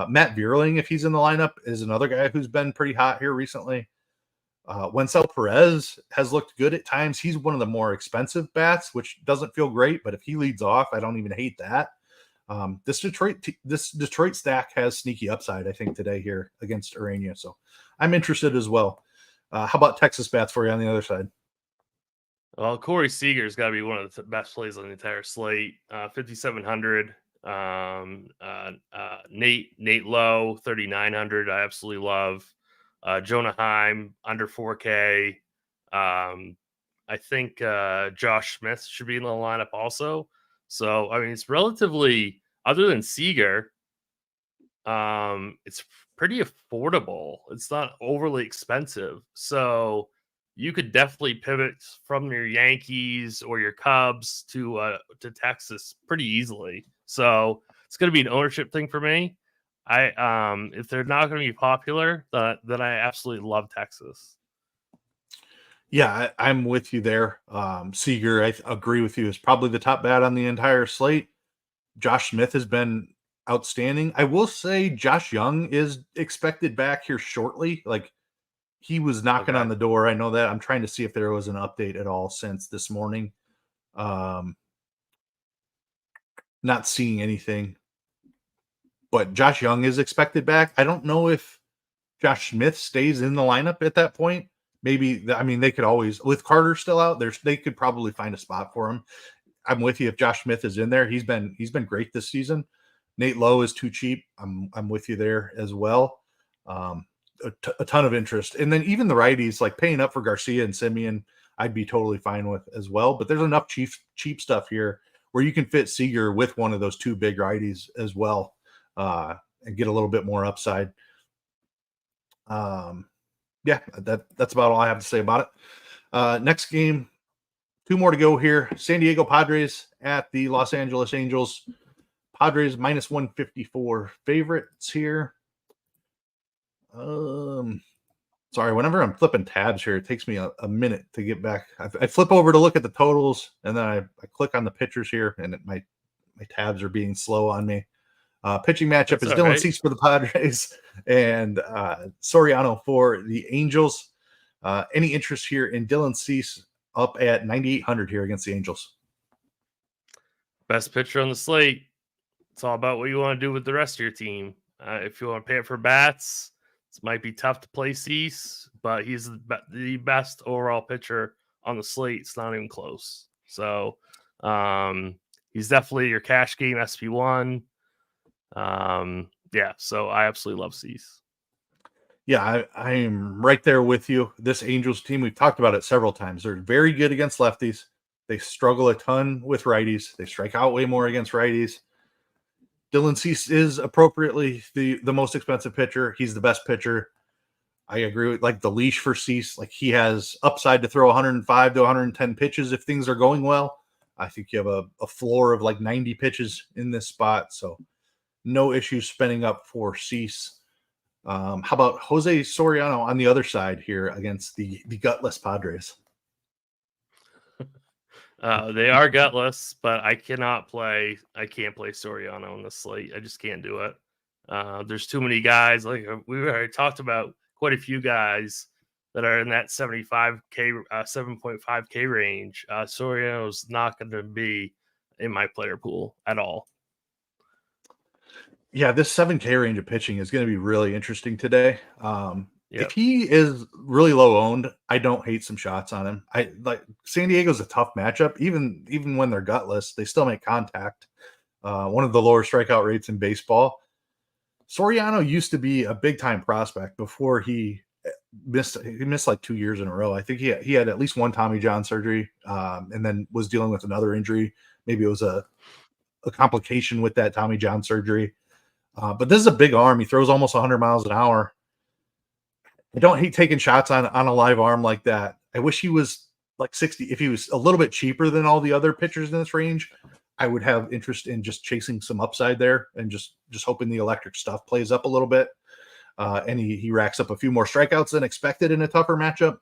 Matt Vierling, if he's in the lineup, is another guy who's been pretty hot here recently. Wencel Perez has looked good at times. He's one of the more expensive bats, which doesn't feel great, but if he leads off, I don't even hate that. This Detroit stack has sneaky upside, I think, today here against Urena. So I'm interested as well. How about Texas bats for you on the other side? Well, Corey Seager's got to be one of the best plays on the entire slate. 5,700. Nate Lowe, 3,900. I absolutely love. Jonah Heim under 4K. I think Josh Smith should be in the lineup also. So I mean, it's relatively, other than Seager, it's pretty affordable. It's not overly expensive. So you could definitely pivot from your Yankees or your Cubs to Texas pretty easily. So it's going to be an ownership thing for me. If they're not going to be popular, then I absolutely love Texas. Yeah, I'm with you there. Seager, I agree with you, is probably the top bat on the entire slate. Josh Smith has been outstanding. I will say Josh Young is expected back here shortly. Like, he was knocking on the door. I know that. I'm trying to see if there was an update at all since this morning. not seeing anything. But Josh Young is expected back. I don't know if Josh Smith stays in the lineup at that point. Maybe, they could always, with Carter still out there, they could probably find a spot for him. I'm with you. If Josh Smith is in there, he's been great this season. Nate Lowe is too cheap. I'm with you there as well. A ton of interest. And then even the righties, like paying up for Garcia and Simeon, I'd be totally fine with as well. But there's enough cheap stuff here where you can fit Seager with one of those two big righties as well, and get a little bit more upside. Yeah, that's about all I have to say about it. Next game, 2 more to go here. San Diego Padres at the Los Angeles Angels. Padres minus 154 favorites here. Sorry, whenever I'm flipping tabs here, it takes me a minute to get back. I flip over to look at the totals, and then I click on the pitchers here, and my tabs are being slow on me. Pitching matchup is Dylan Cease for the Padres and Soriano for the Angels. Any interest here in Dylan Cease up at 9,800 here against the Angels? Best pitcher on the slate. It's all about what you want to do with the rest of your team. If you want to pay it for bats, this might be tough to play Cease, but he's the best overall pitcher on the slate. It's not even close. So he's definitely your cash game SP1. Yeah, so I absolutely love Cease. Yeah, I am right there with you. This Angels team, we've talked about it several times. They're very good against lefties. They struggle a ton with righties. They strike out way more against righties. Dylan Cease is appropriately the most expensive pitcher. He's the best pitcher. I agree with like the leash for Cease. Like he has upside to throw 105 to 110 pitches if things are going well. I think you have a floor of like 90 pitches in this spot. So no issues spending up for Cease. How about Jose Soriano on the other side here against the gutless Padres? They are gutless, but I can't play Soriano on the slate. I just can't do it. There's too many guys. Like we already talked about, quite a few guys that are in that 75K, 7.5K range. Soriano's not going to be in my player pool at all. Yeah, this 7K range of pitching is going to be really interesting today. If he is really low owned, I don't hate some shots on him. I like San Diego's a tough matchup. Even when they're gutless, they still make contact. One of the lower strikeout rates in baseball. Soriano used to be a big time prospect before he missed like 2 years in a row. I think he had at least one Tommy John surgery, and then was dealing with another injury. Maybe it was a complication with that Tommy John surgery. But this is a big arm. He throws almost 100 miles an hour. I don't hate taking shots on a live arm like that. I wish he was like 60. If he was a little bit cheaper than all the other pitchers in this range, I would have interest in just chasing some upside there and just hoping the electric stuff plays up a little bit. And he racks up a few more strikeouts than expected in a tougher matchup.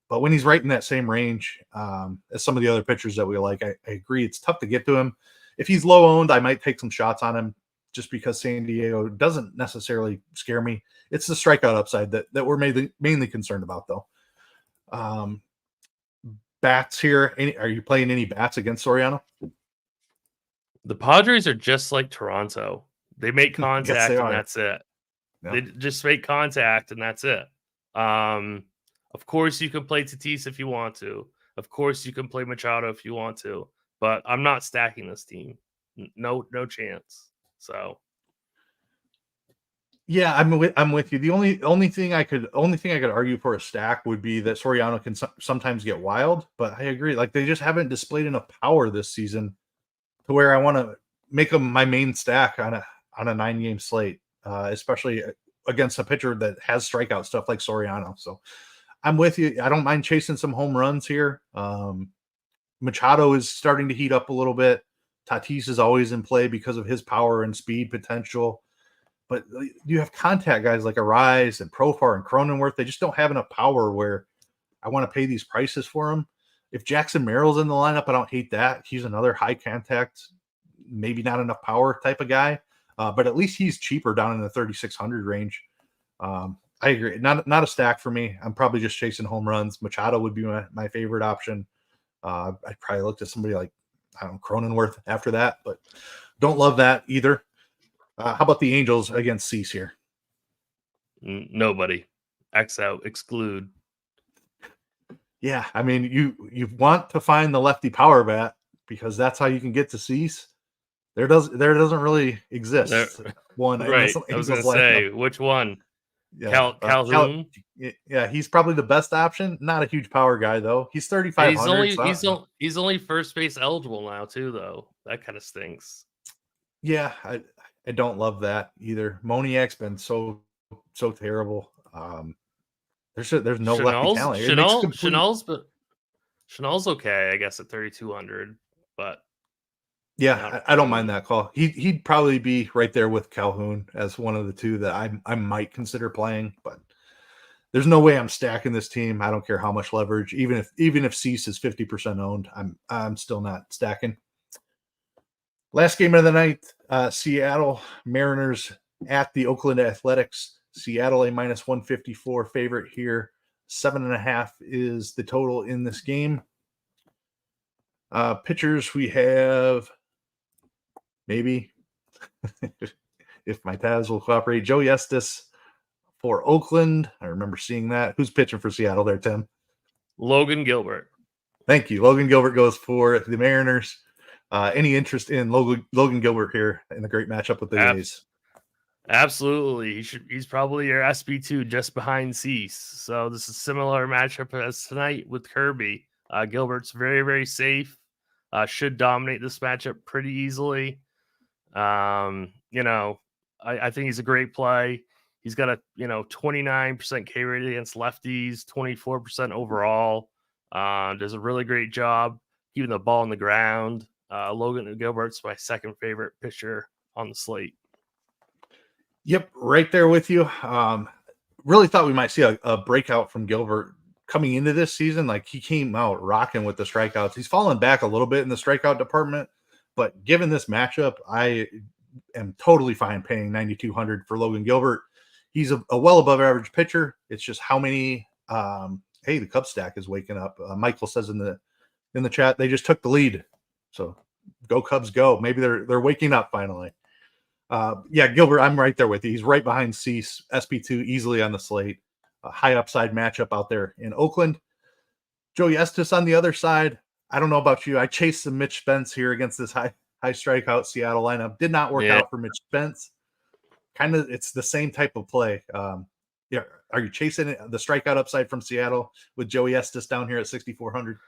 But when he's right in that same range as some of the other pitchers that we like, I agree. It's tough to get to him. If he's low owned, I might take some shots on him just because San Diego doesn't necessarily scare me. It's the strikeout upside that we're mainly concerned about, though. Bats here. Are you playing any bats against Soriano? The Padres are just like Toronto. They make contact and that's it. Yeah. They just make contact and that's it. Of course, you can play Tatis if you want to. Of course, you can play Machado if you want to. But I'm not stacking this team. No chance. So, yeah, I'm with you. The only thing I could argue for a stack would be that Soriano can sometimes get wild, but I agree. Like they just haven't displayed enough power this season to where I want to make them my main stack on a 9-game slate, especially against a pitcher that has strikeout stuff like Soriano. So I'm with you. I don't mind chasing some home runs here. Machado is starting to heat up a little bit. Tatis is always in play because of his power and speed potential. But you have contact guys like Eys and Profar and Cronenworth. They just don't have enough power where I want to pay these prices for them. If Jackson Merrill's in the lineup, I don't hate that. He's another high contact, maybe not enough power type of guy. But at least he's cheaper down in the 3,600 range. I agree. Not a stack for me. I'm probably just chasing home runs. Machado would be my favorite option. I'd probably look at somebody like, I don't know, Cronenworth after that, but Don't love that either. How about the Angels against Cease here? Nobody. X out, exclude. Yeah, I mean, you want to find the lefty power bat because that's how you can get to Cease. There doesn't really exist one in Right. the I was Angels going to say, lineup. which one? Yeah, Calhoun? Yeah, he's probably the best option. Not a huge power guy though. He's 3,500. He's only first base eligible now too, though. That kind of stinks. Yeah, I don't love that either. Moniak's been so terrible. There's no lefty talent. It makes complete. Chanel's okay, I guess, at 3,200, but Yeah, I don't mind that call. He'd probably be right there with Calhoun as one of the two that I might consider playing, but there's no way I'm stacking this team. I don't care how much leverage, even if Cease is 50% owned, I'm still not stacking. Last game of the night, Seattle Mariners at the Oakland Athletics. Seattle a -154 favorite here. 7.5 is the total in this game. Pitchers we have, maybe, if my tabs will cooperate, Joe Yestis for Oakland. I remember seeing that. Who's pitching for Seattle there, Tim? Logan Gilbert. Thank you. Logan Gilbert goes for the Mariners. Any interest in Logan Gilbert here in a great matchup with the A's? Absolutely. He's probably your SB2 just behind Cease. So this is a similar matchup as tonight with Kirby. Gilbert's very, very safe. Should dominate this matchup pretty easily. I think he's a great play. He's got a 29% K rate against lefties, 24% overall. Does a really great job keeping the ball on the ground. Logan Gilbert's my second favorite pitcher on the slate. Yep, right there with you. Really thought we might see a breakout from Gilbert coming into this season. Like, he came out rocking with the strikeouts. He's fallen back a little bit in the strikeout department, but given this matchup, I am totally fine paying $9,200 for Logan Gilbert. He's a well above average pitcher. It's just how many. Hey, the Cubs stack is waking up. Michael says in the chat they just took the lead, so go Cubs, go. Maybe they're waking up finally. Yeah, Gilbert, I'm right there with you. He's right behind Cease, SP2, easily on the slate. A high upside matchup out there in Oakland. Joe Yestis on the other side. I don't know about you. I chased some Mitch Spence here against this high strikeout Seattle lineup. Did not work out for Mitch Spence. Kind of, it's the same type of play. Yeah, are you chasing the strikeout upside from Seattle with Joe Yestis down here at 6,400?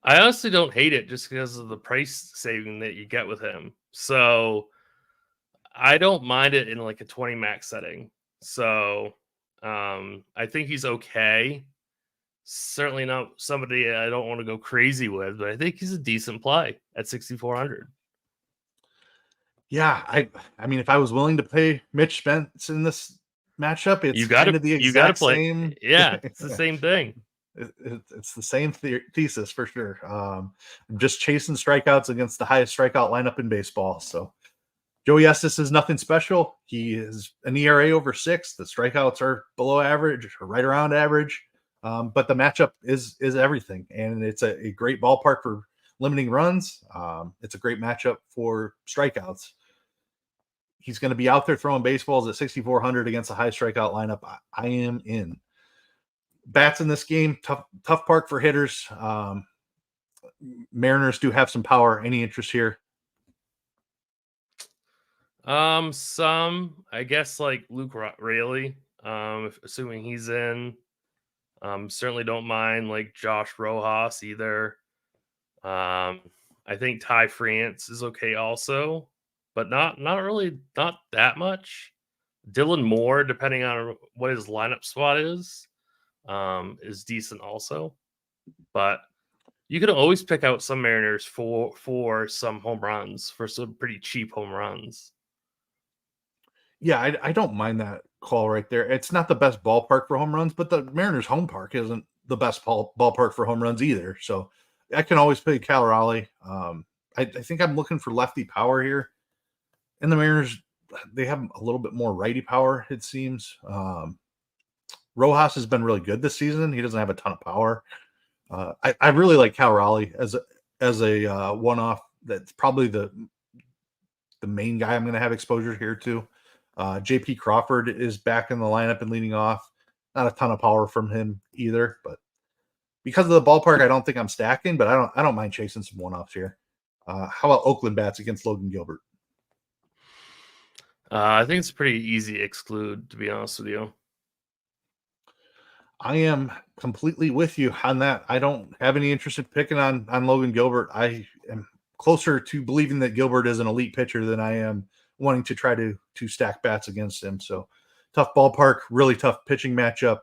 I honestly don't hate it just because of the price saving that you get with him. So I don't mind it in like a 20 max setting. So I think he's okay. Certainly not somebody I don't want to go crazy with, but I think he's a decent play at 6,400. Yeah, I mean, if I was willing to pay Mitch Spence in this matchup, it's kind of the exact same. Yeah, it's the same thing. It's the same thesis for sure. I'm just chasing strikeouts against the highest strikeout lineup in baseball. So Joe Yestis is nothing special. He is an ERA over 6. The strikeouts are below average or right around average. But the matchup is everything. And it's a great ballpark for limiting runs. It's a great matchup for strikeouts. He's going to be out there throwing baseballs at 6,400 against a high strikeout lineup. I am in. Bats in this game, tough park for hitters. Mariners do have some power. Any interest here? Some, I guess, like Luke Raley, assuming he's in. Certainly don't mind like Josh Rojas either. I think Ty France is okay also, but not that much. Dylan Moore, depending on what his lineup spot is decent also. But you can always pick out some Mariners for some home runs, for some pretty cheap home runs. Yeah, I don't mind that call right there. It's not the best ballpark for home runs, but the Mariners' home park isn't the best ballpark for home runs either. So I can always play Cal Raleigh. I think I'm looking for lefty power here. And the Mariners, they have a little bit more righty power, it seems. Rojas has been really good this season. He doesn't have a ton of power. I really like Cal Raleigh as a one-off. That's probably the the main guy I'm going to have exposure here to. JP Crawford is back in the lineup and leading off. Not a ton of power from him either, but because of the ballpark, I don't think I'm stacking, but I don't mind chasing some one-offs here. How about Oakland bats against Logan Gilbert? I think it's a pretty easy exclude, to be honest with you. I am completely with you on that. I don't have any interest in picking on Logan Gilbert. I am closer to believing that Gilbert is an elite pitcher than I am wanting to try to stack bats against him. So tough ballpark, really tough pitching matchup.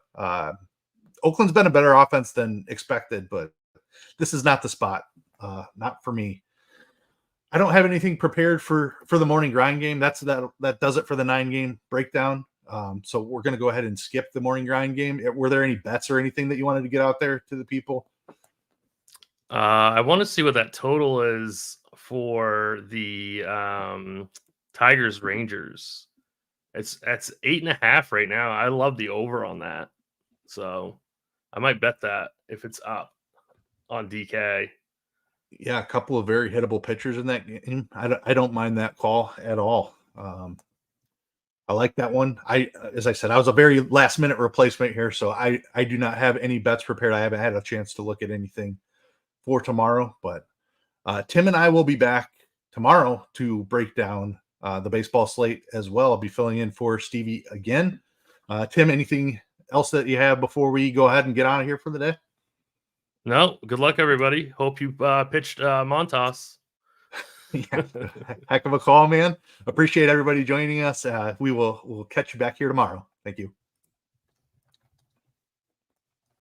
Oakland's been a better offense than expected, but this is not the spot. Not for me. I don't have anything prepared for the morning grind game. That does it for the 9-game breakdown. So we're going to go ahead and skip the morning grind game. Were there any bets or anything that you wanted to get out there to the people? I want to see what that total is for the Tigers Rangers. It's 8.5 right now. I love the over on that, so I might bet that if it's up on DK. Yeah, a couple of very hittable pitchers in that game. I don't mind that call at all. I like that one. As I said, I was a very last minute replacement here, so I do not have any bets prepared. I haven't had a chance to look at anything for tomorrow, but Tim and I will be back tomorrow to break down the baseball slate as well. I'll be filling in for Stevie again. Tim, anything else that you have before we go ahead and get out of here for the day? No, good luck, everybody. Hope you pitched Montas. Yeah, heck of a call, man. Appreciate everybody joining us. We'll catch you back here tomorrow. Thank you.